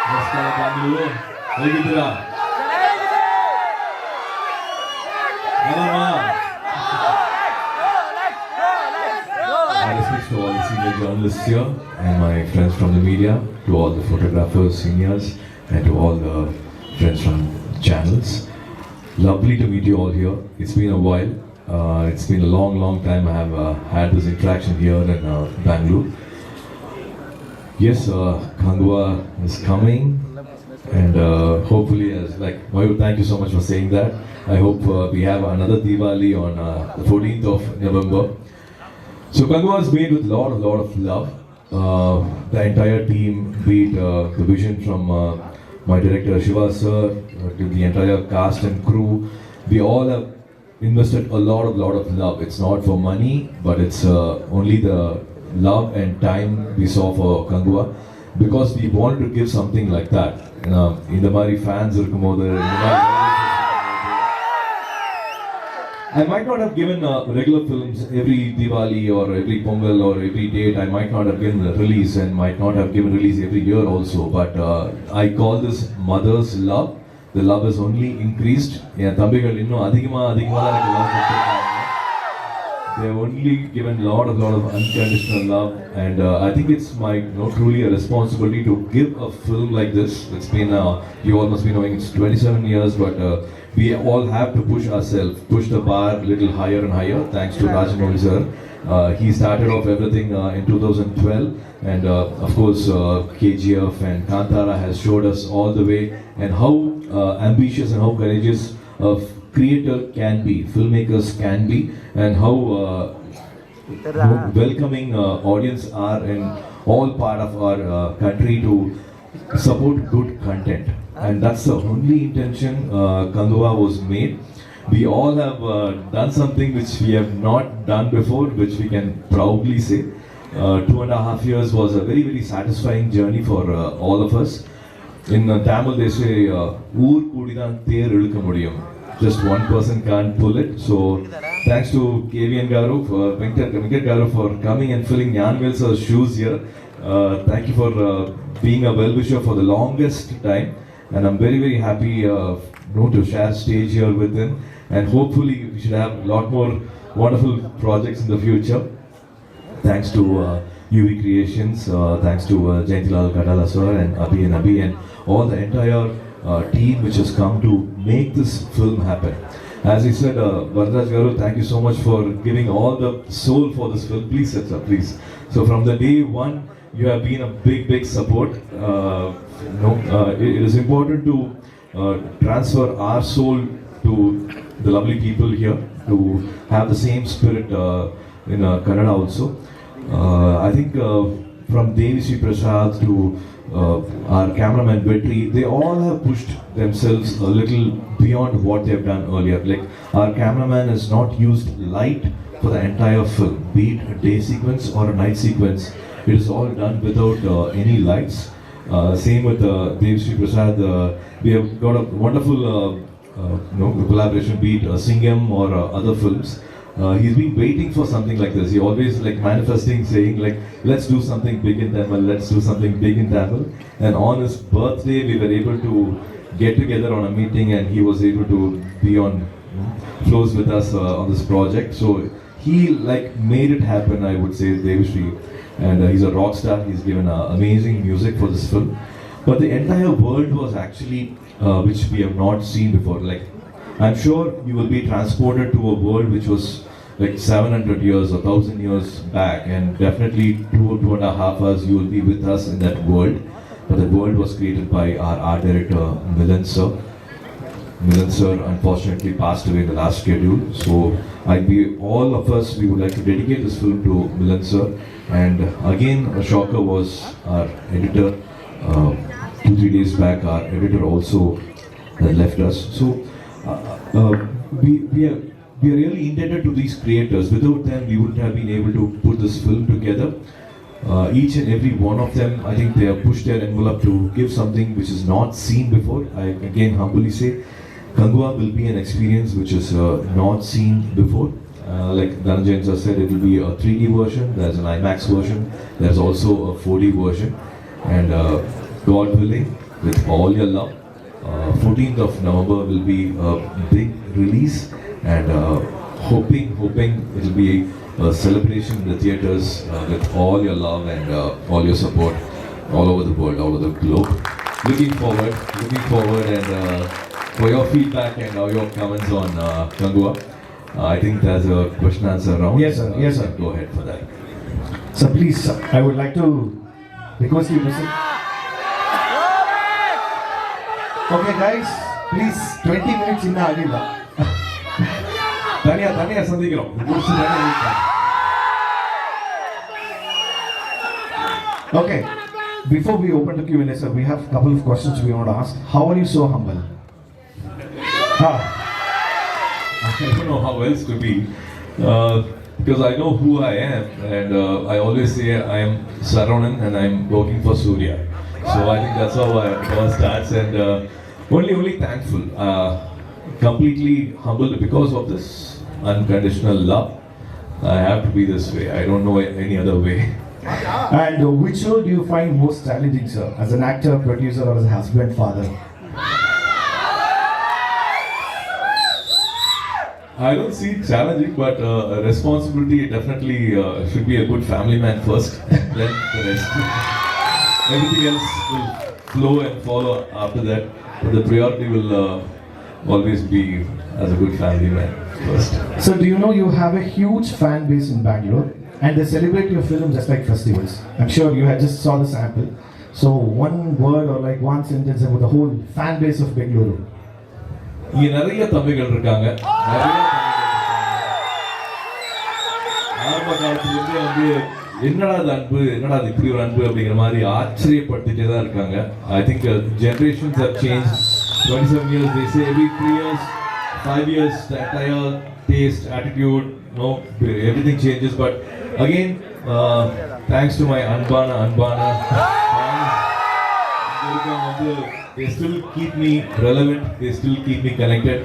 Namaskar, Bangalore. ಹೇಗಿದ್ದೀರಾ? My respects to all the senior journalists here and my friends from the media, to all the photographers, seniors, and to all the friends from channels. Lovely to meet you all here. It's been a while. It's been a long time I have had this interaction here in Bangalore. Yes, KANGUVA is coming, and hopefully, as like Mayur, thank you so much for saying that. I hope we have another Diwali on the 14th of November. So KANGUVA is made with lot of love. The entire team, be it the vision from my director Shiva sir, to the entire cast and crew, we all have invested a lot of love. It's not for money, but it's only the love and time we saw for KANGUVA, because we wanted to give something like that. In the Mari fans I might not have given regular films every Diwali or every Pongal or every date. I might not have given a release and might not have given release every year also. But I call this mother's love. The love has only increased. They have only given lot of unconditional love, and I think it's my truly a responsibility to give a film like this. It's been you all must be knowing it's 27 years, but we all have to push ourselves, push the bar a little higher and higher. Thanks to Rajamouli sir. He started off everything in 2012, and of course KGF and Kantara has showed us all the way, and how ambitious and how courageous creator can be, filmmakers can be, and how welcoming audience are in all part of our country to support good content. And that's the only intention KANGUVA was made. We all have done something which we have not done before, which we can proudly say. 2.5 years was a very satisfying journey for all of us. In Tamil they say, "Oor kudidan ther ilukka mudiyum." Just one person can't pull it. So thanks to KVN Garu, Venkat Garu, for coming and filling Nyanvel sir's shoes here. Thank you for being a well-wisher for the longest time, and I'm very happy to share stage here with him, and hopefully we should have a lot more wonderful projects in the future. Thanks to UV Creations, thanks to Jayantilal Kadala sir and Abhi and all the entire team which has come to make this film happen. As he said, Varadaraj Garu, thank you so much for giving all the soul for this film. Please sit sir, please. So from the day one, you have been a big support. It is important to transfer our soul to the lovely people here, to have the same spirit in Kannada also. I think from Devi Sri Prasad to our cameraman Vetri, they all have pushed themselves a little beyond what they have done earlier. Like, our cameraman has not used light for the entire film, be it a day sequence or a night sequence. It is all done without any lights. Same with Devi Sri Prasad. We have got a wonderful collaboration, be it Singham or other films. He's been waiting for something like this. He always manifesting, saying let's do something big in Tamil, let's do something big in Tamil. And on his birthday, we were able to get together on a meeting, and he was able to be on flows with us on this project. So he made it happen, I would say, Devashri. And he's a rock star. He's given amazing music for this film. But the entire world was actually, which we have not seen before. I'm sure you will be transported to a world which was 700 years or 1,000 years back, and definitely 2.5 hours you will be with us in that world. But the world was created by our art director Milan sir. Milan sir unfortunately passed away in the last schedule. So all of us, we would like to dedicate this film to Milan sir. And again, a shocker was our editor. 2-3 days back, our editor also left us. So we are really indebted to these creators. Without them, we wouldn't have been able to put this film together. Each and every one of them, I think they have pushed their envelope to give something which is not seen before. I again humbly say, KANGUVA will be an experience which is not seen before. Like Dhananjayan sir said, it will be a 3D version, there's an IMAX version, there's also a 4D version. And God willing, with all your love. 14th of November will be a big release, and hoping it will be a celebration in the theatres with all your love and all your support all over the world, all over the globe. Looking forward, and for your feedback and all your comments on KANGUVA. I think there's a question answer round. Yes, sir. Yes, sir. Go ahead for that. So please, I would like to request you to listen. Okay, guys, please, 20 minutes in Agila. தனியா சந்திக்கிறோம். Okay, before we open the Q&A, sir, we have a couple of questions we want to ask. How are you so humble? I don't know how else to be, because I know who I am, and I always say I am Saravan and I am working for Surya. So I think that's how it starts, and only thankful, completely humbled because of this unconditional love. I have to be this way. I don't know any other way. And which role do you find most challenging, sir, as an actor, producer, or as a husband, father? I don't see it challenging, but responsibility definitely should be a good family man first, then the rest. Everything else will flow and follow after that, but the priority will always be as a good family man first. So do you know you have a huge fan base in Bangalore, and they celebrate your film just like festivals? I'm sure you had just saw the sample. So one word or like one sentence about the whole fan base of Bangalore. இங்க நிறைய தம்பிகள் இருக்காங்க. ஆரம்ப காலத்துலேருந்தே வந்து என்னடா இது அன்பு, என்னடா இது இப்படி ஒரு அன்பு அப்படிங்கிற மாதிரி ஆச்சரியப்படுத்திட்டே தான் இருக்காங்க. I think generations have changed. 27 years, they say every 3 years, 5 years, the entire taste, attitude, everything changes. But again, thanks to my Anbana fans, they still keep me relevant, they still keep me connected.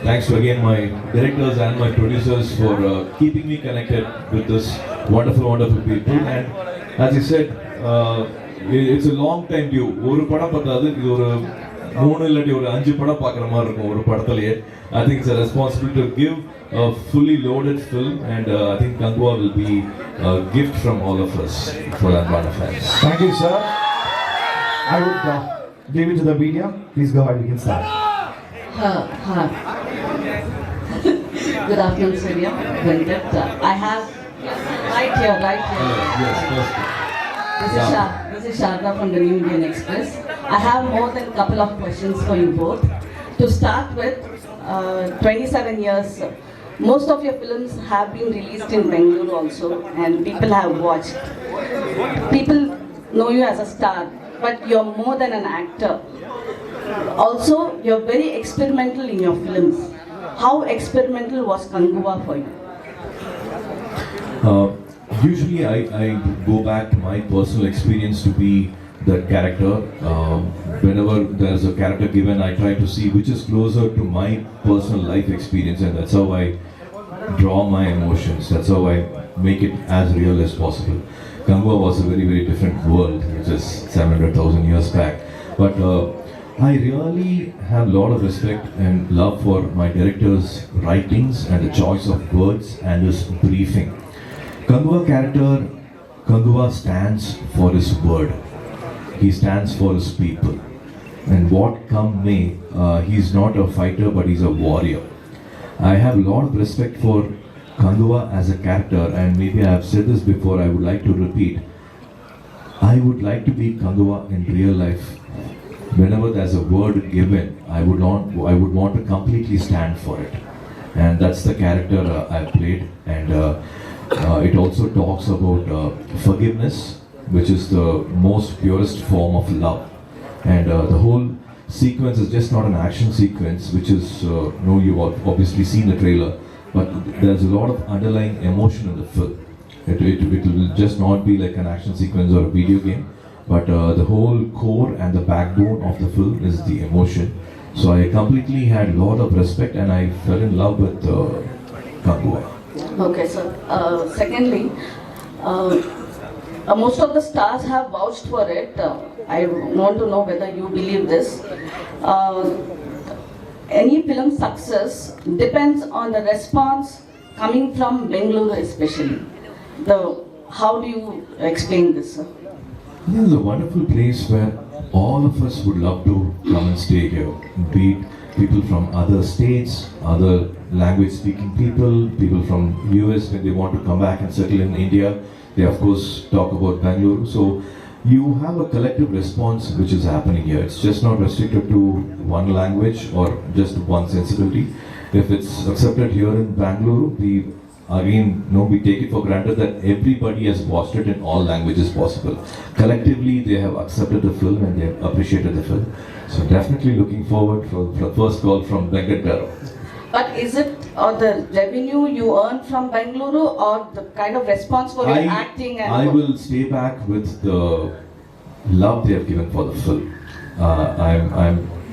Thanks to again my directors and my producers for keeping me connected with this wonderful people. And as you said, it's a long time due. ஒரு படம் பார்த்தாது, இது ஒரு 3 இல்லாட்டி ஒரு 5 படம் பார்க்குற மாதிரி இருக்கும் ஒரு படத்துலயே. I think it's a responsibility to give a fully loaded film, and I think KANGUVA will be a gift from all of us for Anbana fans. Thank you, sir. I would leave it to the media. Please go ahead, we can start. Hi. Good afternoon, Surya. Venkat. I have right here. Yes, first. This is Sharda from the New Indian Express. I have more than a couple of questions for you both. To start with, 27 years, most of your films have been released in Bangalore also, and people have watched. People know you as a star, but you're more than an actor. Also, you're very experimental in your films. How experimental was KANGUVA for you? Usually I go back to my personal experience to be the character. Whenever there's a character given, I try to see which is closer to my personal life experience, and that's how I draw my emotions. That's how I make it as real as possible. KANGUVA was a very different world, which is 700,000 years back. But I really have a lot of respect and love for my director's writings and the choice of words and his briefing. KANGUVA character, KANGUVA stands for his word. He stands for his people. And what come may, he's not a fighter, but he's a warrior. I have a lot of respect for KANGUVA as a character, and maybe I have said this before, I would like to repeat. I would like to be KANGUVA in real life. Whenever there's a word given, I would want to completely stand for it. And that's the character I played. And it also talks about forgiveness, which is the most purest form of love. And the whole sequence is just not an action sequence, which is, you've obviously seen the trailer, but there's a lot of underlying emotion in the film. It will just not be like an action sequence or a video game, but the whole core and the backbone of the film is the emotion. So I completely had a lot of respect, and I fell in love with KANGUVA. Okay, so secondly, most of the stars have vouched for it. I want to know whether you believe this. Any film success depends on the response coming from Bangalore especially. How do you explain this, sir? This is a wonderful place where all of us would love to come and stay here. Be it people from other states, other language speaking people, people from US when they want to come back and settle in India. They of course talk about Bangalore. So you have a collective response which is happening here. It's just not restricted to one language or just one sensibility. If it's accepted here in Bangalore, we take it for granted that everybody has watched it in all languages possible. Collectively, they have accepted the film and they have appreciated the film. So definitely looking forward for the first call from Bangalore. But is it the revenue you earn from Bangalore or the kind of response for your acting? And I will stay back with the love they have given for the film.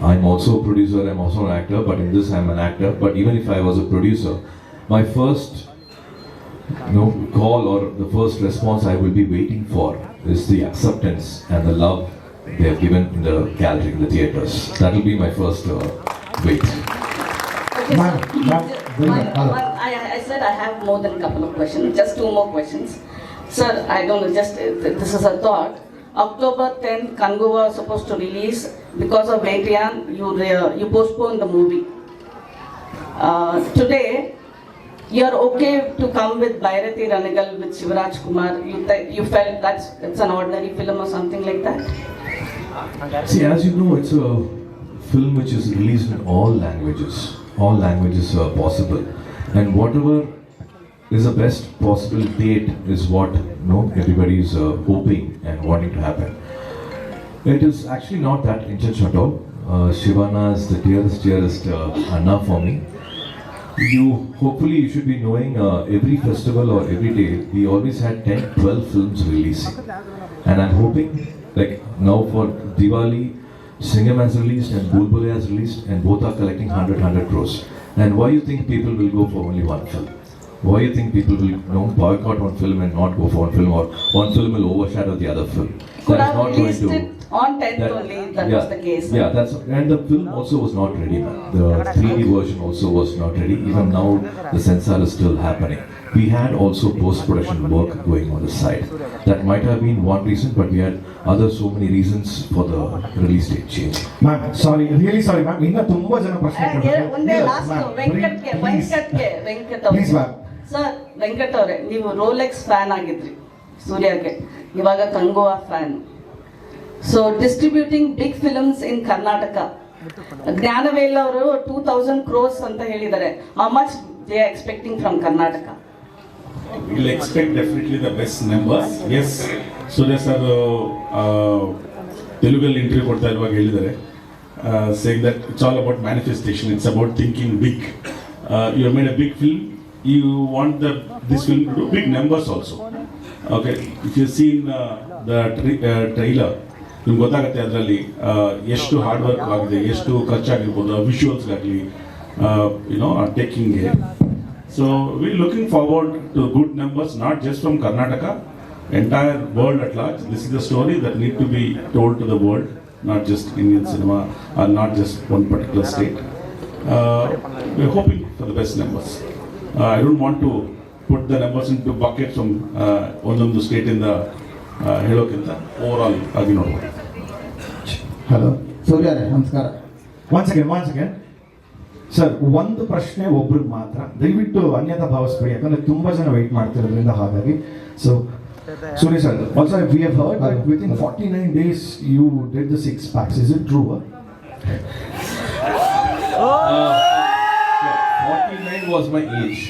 I'm also a producer, I'm also an actor, but in this I'm an actor. But even if I was a producer, my first call or the first response I will be waiting for is the acceptance and the love they have given in the gallery, in the theatres. That will be my first wait. Okay, I said I have more than a couple of questions, just 2 more questions. Sir, I don't know, just this is a thought. October 10th, KANGUVA was supposed to release. Because of Vaitian, you postponed the movie. Today, you're okay to come with Bhairati Ranagal with Shivaraj Kumar. You felt it's an ordinary film or something like that? See, as you know, it's a film which is released in all languages. All languages are possible. And whatever is the best possible date is what everybody is hoping and wanting to happen. It is actually not that intense at all. Shivana is the dearest Anna for me. Hopefully you should be knowing every festival or every day we always had 10-12 films releasing, and I'm hoping like now for Diwali Singham has released and Bulbul has released, and both are collecting 100 crores. And why you think people will go for only one film? Why you think people will boycott one film and not go for one film, or one film will overshadow the other film? Could have released it on 10th only, that was the case. Yeah, and the film also was not ready, man. The 3D version also was not ready. Even now, the censor is still happening. We had also post-production work going on the side. That might have been one reason, but we had so many reasons for the release date change. Ma'am, really sorry, ma'am. Inna tumba jana prashne ಒಂದೇ last Venkat Please, ma'am. Sir Venkat ಅವರೇ, ನೀವು Rolex fan ಆಗಿದ್ರಿ ಸೂರ್ಯಗೆ, ಇವಾಗ Kanguva fan. So distributing big films in Karnataka, Gnanavel ಅವರು 2000 crores ಅಂತ ಹೇಳಿದ್ದಾರೆ. How much they are expecting from Karnataka? We'll expect definitely the best numbers. Yes, Surya sir Telugu interview ಕೊಡ್ತಾ ಇರುವಾಗ ಹೇಳಿದ್ದಾರೆ, saying that it's all about manifestation, it's about thinking big. You have made a big film, you want this film to do big numbers also. Okay, if you've seen the trailer, ನಿಮ್ಗೆ ಗೊತ್ತಾಗುತ್ತೆ ಅದರಲ್ಲಿ ಎಷ್ಟು hard work ಆಗಿದೆ, ಎಷ್ಟು ಖರ್ಚಾಗಿರ್ಬೋದು ವಿಜುವಲ್ಸ್ಗಾಗಲಿ ಟೇಕಿಂಗ್ಗೆ. So we're looking forward to good numbers, not just from Karnataka, entire world at large. This is the story that need to be told to the world, not just Indian cinema or not just one particular state. We're hoping for the best numbers. I don't want to put the numbers into buckets from one state in the ಹೇಳೋಕ್ಕಿಂತ overall ಆಗಿ ನೋಡ್ಬೋದು. Hello. ಸೂರ್ಯ ನಮಸ್ಕಾರ. Once again. Sir, ಒಂದು ಪ್ರಶ್ನೆ ಒಬ್ರಿಗೆ ಮಾತ್ರ, ದಯವಿಟ್ಟು ಅನ್ಯತಾ ಭಾವಿಸ್ಬೇಡಿ, ಯಾಕಂದ್ರೆ ತುಂಬಾ ಜನ ವೆಯ್ಟ್ ಮಾಡ್ತಿರೋದ್ರಿಂದ. ಹಾಗಾಗಿ so Surya sir, also we have heard that within 49 days you did the 6 packs. Is it true? 49 was my age.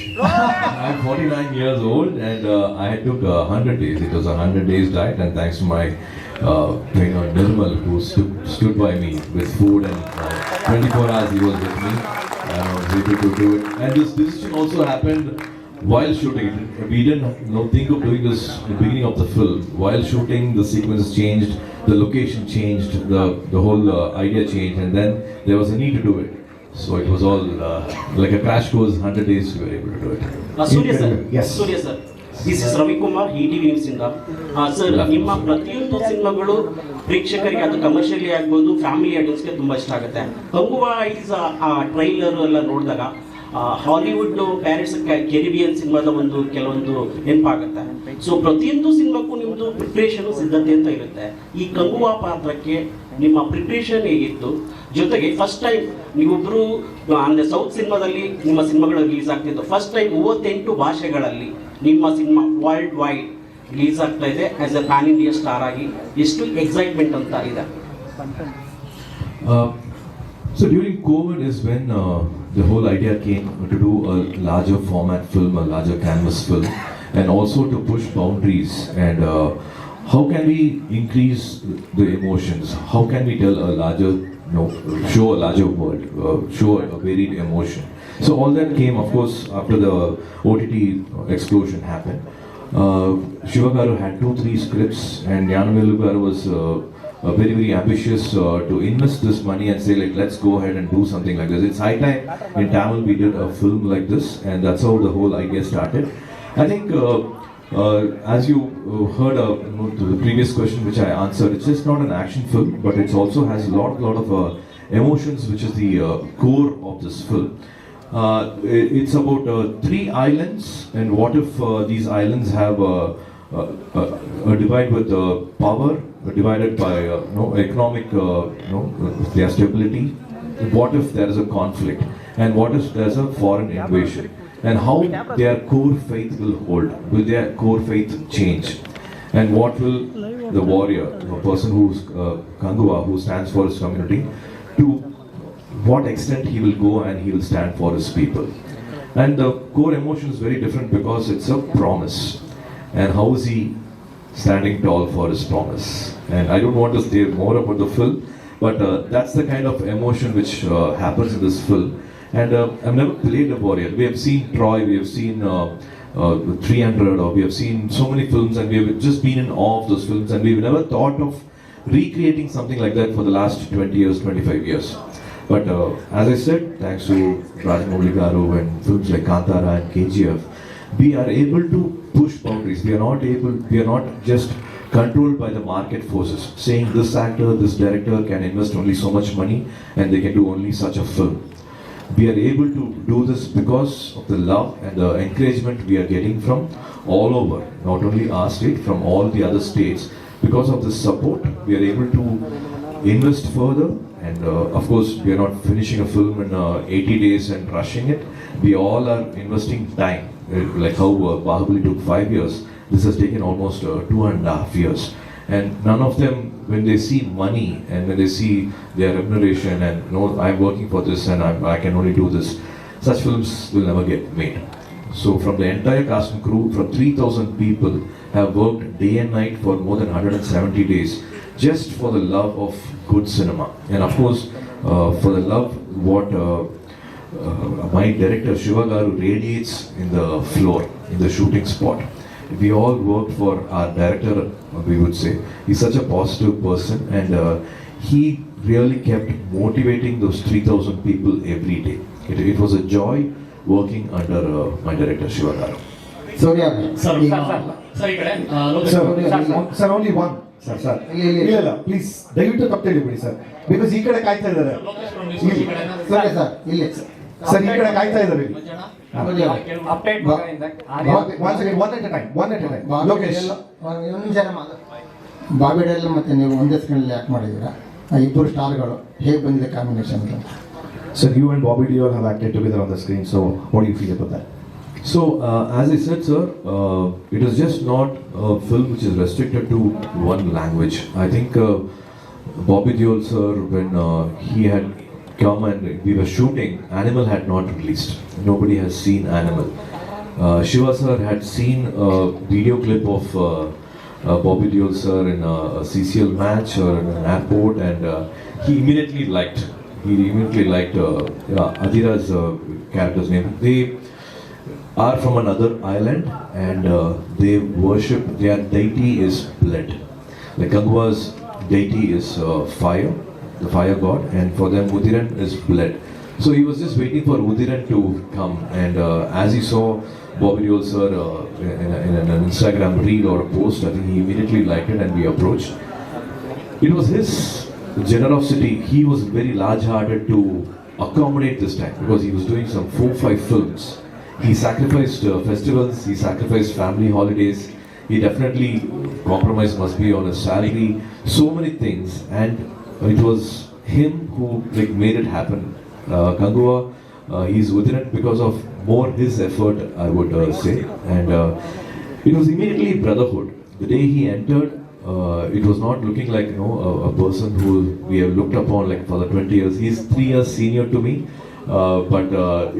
I'm 49 years old, and I took 100 days. It was a 100 days diet, and thanks to my trainer Nirmal, who stood by me with food, and 24 hours he was with me. I was able to do it, and this decision also happened while shooting. We didn't think of doing this at the beginning of the film. While shooting, the sequences changed, the location changed, the whole idea changed, and then there was a need to do it. So it was all like a crash course. 100 days we were able to do it. Surya sir. Yes. Surya sir. This is Ravikumar ETV ನ್ಯೂಸಿಂದ. Sir, ನಿಮ್ಮ ಪ್ರತಿಯೊಂದು ಸಿನಿಮಾಗಳು ಪ್ರೇಕ್ಷಕರಿಗೆ, ಅದು commercially ಆಗ್ಬೋದು, family ಆಡಿಯನ್ಸ್ಗೆ ತುಂಬ ಇಷ್ಟ ಆಗುತ್ತೆ. ಕಂಗುವ ಈಸ್ ಆ ಟ್ರೈಲರ್ ಎಲ್ಲ ನೋಡಿದಾಗ ಹಾಲಿವುಡ್ ಪ್ಯಾರಿಸ್ ಕೆರಿಬಿಯನ್ ಸಿನಿಮಾದ ಒಂದು ಕೆಲವೊಂದು ನೆನಪಾಗುತ್ತೆ. ಸೊ ಪ್ರತಿಯೊಂದು ಸಿನಿಮಾಕ್ಕೂ ನಿಮ್ಮದು ಪ್ರಿಪ್ರೇಷನ್, ಸಿದ್ಧತೆ ಅಂತ ಇರುತ್ತೆ. ಈ ಕಂಗುವ ಪಾತ್ರಕ್ಕೆ ನಿಮ್ಮ ಪ್ರಿಪ್ರೇಷನ್ ಹೇಗಿತ್ತು? ಜೊತೆಗೆ ಫಸ್ಟ್ ಟೈಮ್ ನೀವೊಬ್ಬರು ಅಂದರೆ ಸೌತ್ ಸಿನಿಮಾದಲ್ಲಿ ನಿಮ್ಮ ಸಿನಿಮಾಗಳು ರಿಲೀಸ್ ಆಗ್ತಿತ್ತು. ಫಸ್ಟ್ ಟೈಮ್ 38 ಭಾಷೆಗಳಲ್ಲಿ ನಿಮ್ಮ ಸಿನಿಮಾ ವರ್ಲ್ಡ್ ವೈಡ್ ರಿಲೀಸ್ ಆಗ್ತಾ ಇದೆ as A PAN India star ಆಗಿ. ಎಷ್ಟು ಎಕ್ಸೈಟ್ಮೆಂಟ್ ಅಂತ ಇದೆ? So during COVID is when the whole idea came to do a larger format film, a larger canvas film, and also to push boundaries. And how can we increase the emotions? How can we tell a larger, show a larger world, show a varied emotion? So all that came, of course, after the OTT explosion happened. Shiva Garu had 2-3 scripts, and Yanamelu Garu was very, very ambitious to invest this money and say, like, let's go ahead and do something like this. It's high time in Tamil we did a film like this, and that's how the whole idea started. I think, as you heard the previous question which I answered, it's just not an action film, but it also has a lot of emotions, which is the core of this film. It's about 3 islands, and what if these islands have a divide with power, divided by economic their stability. What if there is a conflict, and what if there is a foreign invasion, and how their core faith will hold? Will their core faith change? And what will the warrior, the person who's KANGUVA, who stands for his community, to what extent he will go and he will stand for his people? And the core emotion is very different because it's a promise. And how is he standing tall for his promise? And I don't want to say more about the film, but that's the kind of emotion which happens in this film. And I've never played a warrior. We have seen Troy, we have seen 300, or we have seen so many films, and we have just been in awe of those films, and we've never thought of recreating something like that for the last 20 years, 25 years. But as I said, thanks to Rajamouli Garu and films like Kantara and KGF, we are able to push boundaries. We are not just controlled by the market forces, saying this actor, this director can invest only so much money and they can do only such a film. We are able to do this because of the love and the encouragement we are getting from all over, not only our state, from all the other states. Because of this support, we are able to invest further. And of course, we are not finishing a film in 80 days and rushing it. We all are investing time. Like how Bahubali took 5 years, this has taken almost 2.5 years. And none of them, when they see money and when they see their remuneration and I'm working for this and I can only do this, such films will never get made. So from the entire cast and crew, from 3,000 people have worked day and night for more than 170 days just for the love of good cinema. And of course, for the love what my director Shiva Garu radiates in the floor, in the shooting spot. We all work for our director, we would say. He's such a positive person, and he really kept motivating those 3,000 people every day. It was a joy working under my director Shiva Garu. Surya, Sir, sir, only one. Sir, ಇಲ್ಲ please ದಯವಿಟ್ಟು ತಪ್ಪೇಳಿ ಬಿಡಿ sir, because ಈ ಕಡೆ ಕಾಯ್ತಾ ಇದ್ದಾರೆ. ಸರಿ sir, ಇಲ್ಲಿ sir ಈ ಕಡೆ ಕಾಯ್ತಾ ಇದ್ದಾರೆ. ಬಾಬಿಡೆಲ್ಲ ಮತ್ತೆ ನೀವು ಒಂದೇ ಸ್ಕ್ರೀನಲ್ಲಿ ಆ್ಯಕ್ಟ್ ಮಾಡಿದ್ದೀರಾ, ಇಬ್ಬರು ಸ್ಟಾರ್ಗಳು, ಹೇಗೆ ಬಂದಿದೆ combination? Sir, you and Bobby Deol have acted together on the screen, so what do you feel about that? So, as I said, sir, it is just not a film which is restricted to one language. I think Bobby Deol, sir, when he had come and we were shooting, Animal had not released. Nobody has seen Animal. Shiva sir had seen a video clip of Bobby Deol, sir, in a CCL match or in an airport, and he immediately liked Adira's character's name. They are from another island, and they worship, their deity is blood. Like KANGUVA's deity is fire, the fire god, and for them Udiran is blood. So he was just waiting for Udiran to come, and as he saw Bobby Deol sir in an Instagram reel or a post. I think he immediately liked it and we approached. It was his generosity. He was very large-hearted to accommodate this time because he was doing some 4-5 films. He sacrificed festivals, he sacrificed family holidays, he definitely compromised must be on his salary, so many things, and it was him who like made it happen. KANGUVA, he's within it because of more his effort, I would say, and it was immediately brotherhood. The day he entered, it was not looking like a person who we have looked upon like for the 20 years. He's 3 years senior to me, but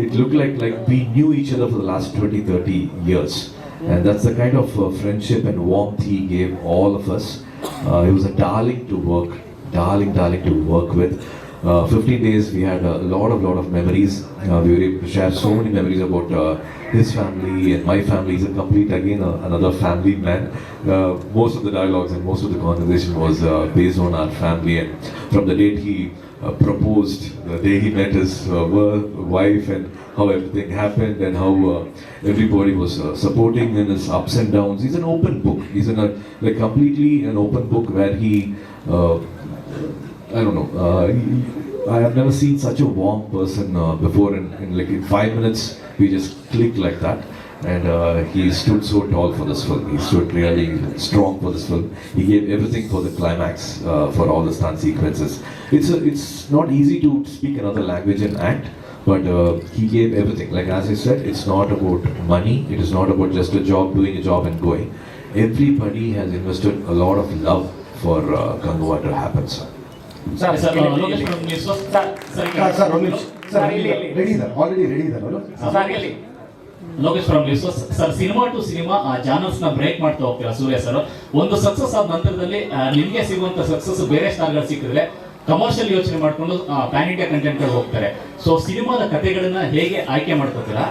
it looked like we knew each other for the last 20-30 years, and that's the kind of friendship and warmth he gave all of us. He was a darling to work, darling to work with. 15 days we had a lot of memories. We were able to share so many memories about his family and my family. He's a complete another family man. Most of the dialogues and most of the conversation was based on our family, and from the date he proposed, the day he met his wife, and how everything happened and how everybody was supporting in his ups and downs. He's an open book. He's completely an open book where he I don't know. I have never seen such a warm person before. In 5 minutes, we just clicked like that, and he stood so tall for this film. He stood really strong for this film. He gave everything for the climax, for all the stunt sequences. It's not easy to speak another language and act, but he gave everything. Like as I said, it's not about money. It is not about just a job, doing a job and going. Everybody has invested a lot of love for KANGUVA to happen, sir. Sir, Lokesh from News. Sir, ready sir, already ready sir. Lokesh from news. Sir, cinema to cinema genres ನ break ಮಾಡ್ತಾ ಹೋಗ್ತೀರಾ ಸೂರ್ಯ sir. ಒಂದು success ಆದ ನಂತರದಲ್ಲಿ ನಿಮಗೆ ಸಿಗುವಂತ success ಬೇರೆ ಸ್ಟಾರ್ಗಳು ಸಿಕ್ಕಿದ್ರೆ ಕಮರ್ಷಿಯಲ್ ಯೋಚನೆ ಮಾಡ್ಕೊಂಡು ಪ್ಯಾನ್ ಇಂಡಿಯಾ ಕಂಟೆಂಟ್ ಗಳು ಹೋಗ್ತಾರೆ. ಸೊ ಸಿನಿಮಾದ ಕಥೆಗಳನ್ನ ಹೇಗೆ ಆಯ್ಕೆ ಮಾಡ್ಕೋತೀರಾ?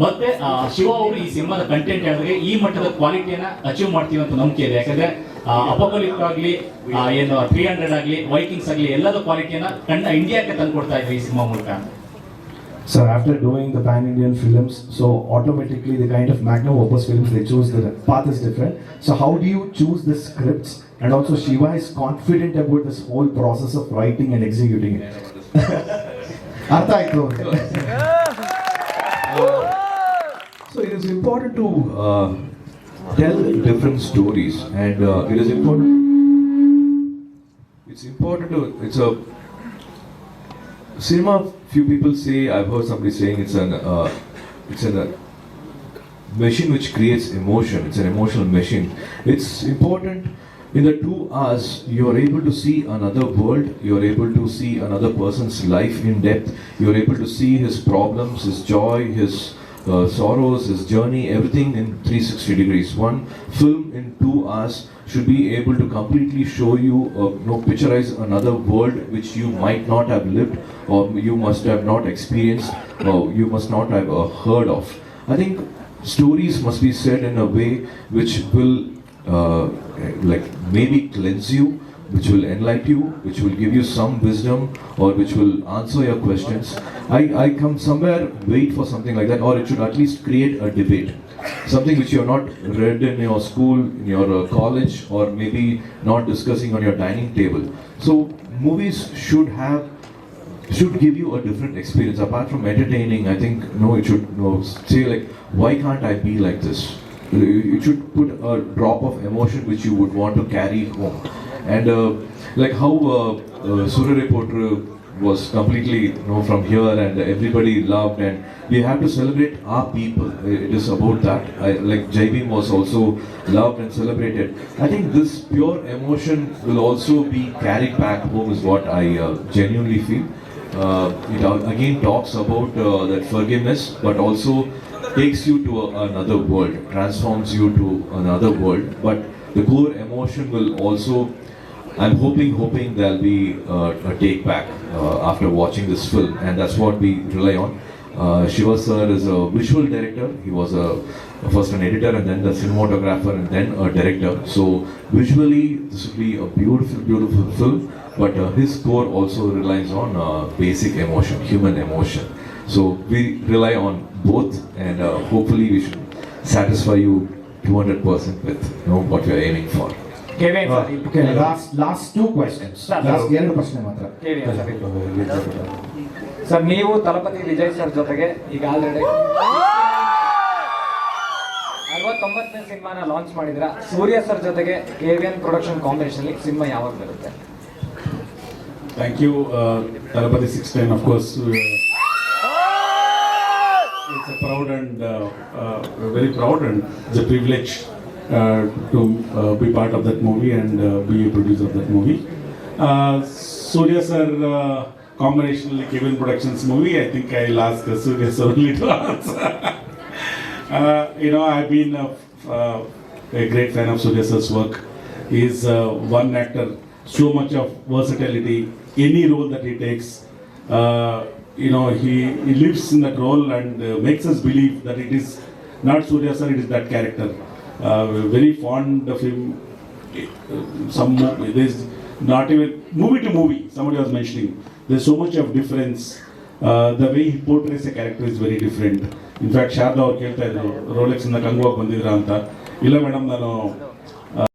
ಮತ್ತೆ ಶಿವ ಅವರು ಈ ಸಿನಿಮಾದ ಕಂಟೆಂಟ್ ಹೇಳಿದ್ರೆ ಈ ಮಟ್ಟದ ಕ್ವಾಲಿಟಿಯನ್ನ ಅಚೀವ್ ಮಾಡ್ತೀವಿ ಅಂತ ನಂಬಿಕೆ ಇದೆ. ಯಾಕಂದ್ರೆ ಅಪೋಕಲಿಪ್ ಆಗಲಿ, ಏನು 300 ಆಗಲಿ, ವೈಕಿಂಗ್ಸ್ ಆಗಲಿ, ಎಲ್ಲದ ಕ್ವಾಲಿಟಿಯನ್ನ ಇಂಡಿಯಾಕ್ಕೆ ತಂದು ಕೊಡ್ತಾ ಇದ್ವಿ ಈ ಸಿನಿಮಾ ಮೂಲಕ. Sir, after doing the pan-Indian films, so automatically the kind of magnum opus films they choose, the path is different. So how do you choose the scripts? And also Shiva is confident about this whole process of writing and executing it. Artha aaytu. So it is important to tell different stories, and it is important. It's a cinema. Few people say, I've heard somebody saying it's a machine which creates emotion. It's an emotional machine. It's important. In the 2 hours, you are able to see another world. You are able to see another person's life in depth. You are able to see his problems, his joy, his sorrows, his journey, everything in 360 degrees. One film in 2 hours should be able to completely show you, picturize another world which you might not have lived, or you must have not experienced, or you must not have heard of. I think stories must be said in a way which will maybe cleanse you, which will enlighten you, which will give you some wisdom, or which will answer your questions. I come somewhere, wait for something like that, or it should at least create a debate. Something which you have not read in your school, in your college, or maybe not discussing on your dining table. So movies should give you a different experience. Apart from entertaining, I think it should say like, why can't I be like this? It should put a drop of emotion which you would want to carry home. And like how Surya Reporter was completely from here, and everybody loved, and we have to celebrate our people. It is about that. Like Jaibim was also loved and celebrated. I think this pure emotion will also be carried back home, is what I genuinely feel. It again talks about that forgiveness, but also takes you to another world, transforms you to another world. But the core emotion will also, I'm hoping there'll be a take back after watching this film, and that's what we rely on. Shiva sir is a visual director. He was first an editor, and then the cinematographer, and then a director. So visually, this will be a beautiful film. But his core also relies on basic emotion, human emotion. So we rely on both, and hopefully we should satisfy you 200% with what you are aiming for. KVN sir. Okay, last two questions. Sir. Last ಎರಡು ಪ್ರಶ್ನೆ ಮಾತ್ರ. KVN sir. Sir ನೀವು ತಲಪತಿ Vijay sir ಜೊತೆಗೆ ಈಗ already 69ನೇ ಸಿನಿಮಾನ launch ಮಾಡಿದ್ರ. ಸೂರ್ಯ sir ಜೊತೆಗೆ KVN production combination cinema ಯಾವಾಗ ಬರುತ್ತೆ? Thank you, Talapati 16, of course. It's a proud and very proud, and it's a privilege to be part of that movie and be a producer of that movie. Surya sir combination like KVN Productions movie, I think I'll ask Surya sir only to answer. I've been a great fan of Surya sir's work. He's one actor, so much of versatility, any role that he takes. He lives in that role and makes us believe that it is not Surya sir, it is that character. We're very fond of him. There's not even movie to movie, somebody was mentioning, there's so much of difference. The way he portrays a character is very different. In fact, Sharda ಅವರು ಕೇಳ್ತಾ ಇದ್ರು Rolex ಇಂದ ಕಂಗುವಾಗ ಬಂದಿದ್ರಾ ಅಂತ. ಇಲ್ಲ madam, ನಾನು